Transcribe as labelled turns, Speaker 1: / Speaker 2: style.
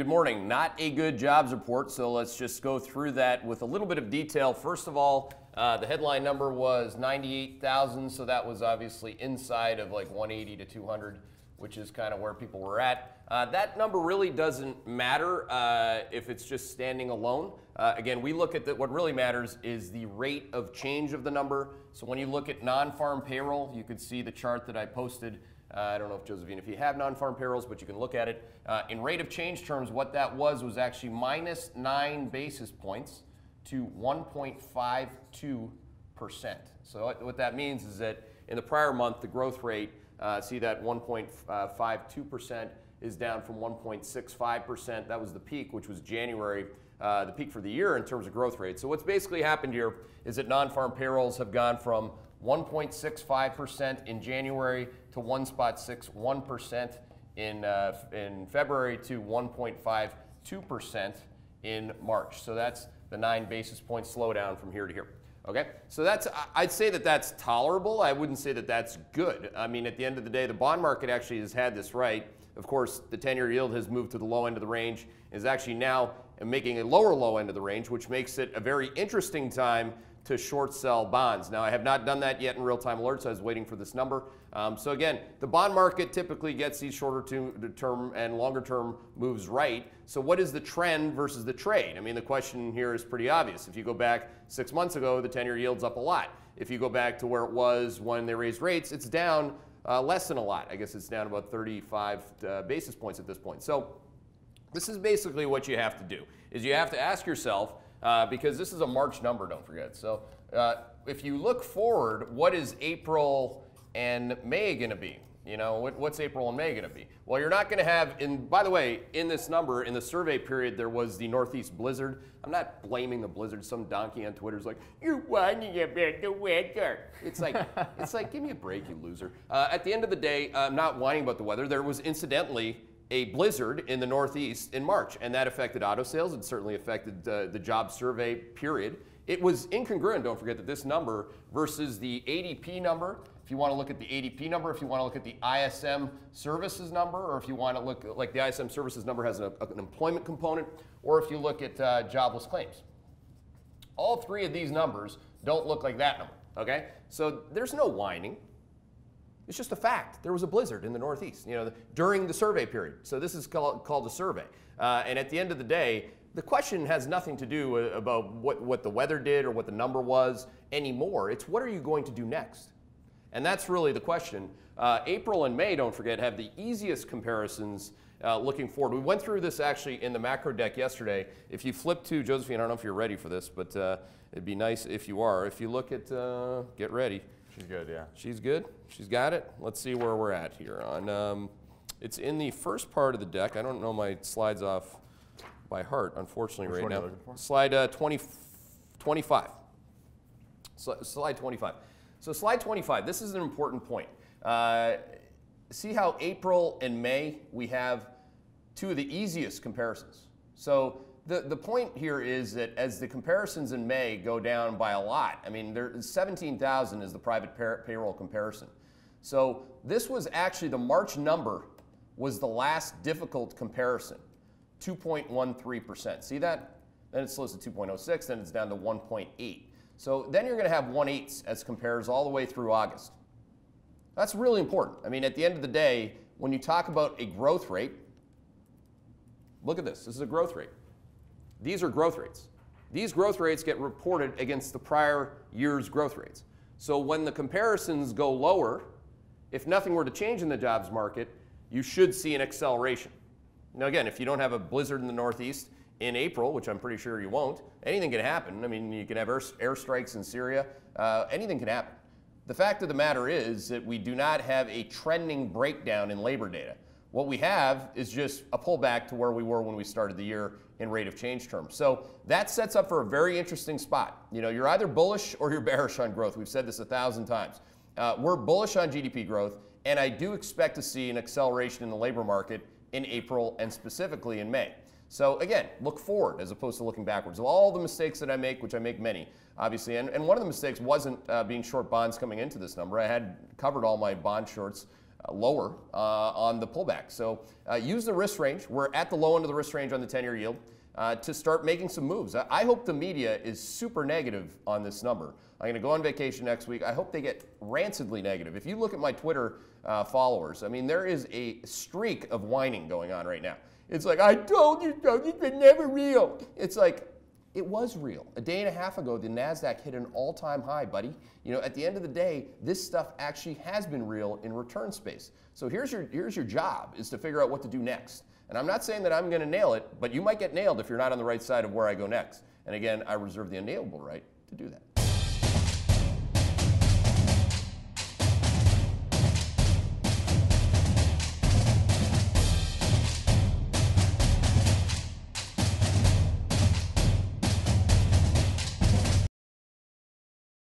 Speaker 1: good morning. Not a good jobs report, so let's just go through that with a little bit of detail. First of all, the headline number was 98,000, so that was obviously inside of like 180 to 200, which is kind of where people were at. That number really doesn't matter if it's just standing alone. Again, we look at what really matters is the rate of change of the number. So when you look at non-farm payroll, you could see the chart that I posted. I don't know if Josephine, if you have non-farm payrolls, but you can look at it. In rate of change terms, what that was actually minus 9 basis points to 1.52%. So what that means is that in the prior month, the growth rate, see that 1.52% is down from 1.65%. That was the peak, which was January, the peak for the year in terms of growth rate. So what's basically happened here is that non-farm payrolls have gone from 1.65% in January to 1.61% in February to 1.52% in March. So that's the 9 basis point slowdown from here to here. Okay, so I'd say that that's tolerable. I wouldn't say that that's good. I mean, at the end of the day, the bond market actually has had this right. Of course, the 10-year yield has moved to the low end of the range, is actually now making a lower low end of the range, which makes it a very interesting time to short sell bonds. Now, I have not done that yet in real-time alerts. I was waiting for this number. So again, the bond market typically gets these shorter term and longer term moves right. So what is the trend versus the trade? I mean, the question here is pretty obvious. If you go back 6 months ago, the 10-year yield's up a lot. If you go back to where it was when they raised rates, it's down less than a lot. I guess it's down about 35 basis points at this point. So this is basically what you have to do, is you have to ask yourself, because this is a March number, don't forget. So if you look forward, what is April and May going to be? You know, what's April and May going to be? Well, you're not going to have, by the way, in this number, in the survey period, there was the Northeast blizzard. I'm not blaming the blizzard. Some donkey on Twitter is like, you're whining about the weather. It's like, give me a break, you loser. At the end of the day, I'm not whining about the weather. There was incidentally a blizzard in the Northeast in March, and that affected auto sales. It certainly affected the job survey period. It was incongruent, don't forget, that this number versus the ADP number, if you want to look at the ADP number, if you want to look at the ISM Services number, or if you want to look, like the ISM Services number has an employment component, or if you look at jobless claims. All three of these numbers don't look like that number, okay? So there's no whining. It's just a fact. There was a blizzard in the Northeast, you know, during the survey period. So this is called a survey. And at the end of the day, the question has nothing to do about what the weather did or what the number was anymore. It's what are you going to do next? And that's really the question. April and May, don't forget, have the easiest comparisons looking forward. We went through this actually in the macro deck yesterday. If you flip to, Josephine, I don't know if you're ready for this, but it'd be nice if you are. If you look at, get ready.
Speaker 2: She's good, yeah.
Speaker 1: She's good? She's got it? Let's see where we're at here. It's in the first part of the deck. I don't know my slides off by heart, unfortunately,
Speaker 2: Which
Speaker 1: right
Speaker 2: one
Speaker 1: now.
Speaker 2: are you looking for?
Speaker 1: Slide 25. Slide 25. So slide 25, this is an important point. See how April and May, we have two of the easiest comparisons. So the point here is that as the comparisons in May go down by a lot, I mean, 17,000 is the private payroll comparison. So this was actually, the March number was the last difficult comparison, 2.13%. See that? Then it slows to 2.06, then it's down to 1.8. So then you're going to have 1/8 as compares all the way through August. That's really important. I mean, at the end of the day, when you talk about a growth rate, look at this. This is a growth rate. These are growth rates. These growth rates get reported against the prior year's growth rates. So when the comparisons go lower, if nothing were to change in the jobs market, you should see an acceleration. Now again, if you don't have a blizzard in the Northeast in April, which I'm pretty sure you won't, anything can happen. I mean, you can have airstrikes in Syria. Anything can happen. The fact of the matter is that we do not have a trending breakdown in labor data. What we have is just a pullback to where we were when we started the year in rate of change terms. So that sets up for a very interesting spot. You know, you're either bullish or you're bearish on growth. We've said this 1,000 times. We're bullish on GDP growth, and I do expect to see an acceleration in the labor market in April and specifically in May. So again, look forward as opposed to looking backwards. All the mistakes that I make, which I make many, obviously, and one of the mistakes wasn't being short bonds coming into this number. I had covered all my bond shorts lower on the pullback. So use the risk range. We're at the low end of the risk range on the 10-year yield to start making some moves. I hope the media is super negative on this number. I'm going to go on vacation next week. I hope they get rancidly negative. If you look at my Twitter followers, I mean, there is a streak of whining going on right now. It's like, I told you so, it's been never real. It's like, it was real. A day and a half ago, the NASDAQ hit an all-time high, buddy. You know, at the end of the day, this stuff actually has been real in return space. So here's your job, is to figure out what to do next. And I'm not saying that I'm going to nail it, but you might get nailed if you're not on the right side of where I go next. And again, I reserve the unnailable right to do that.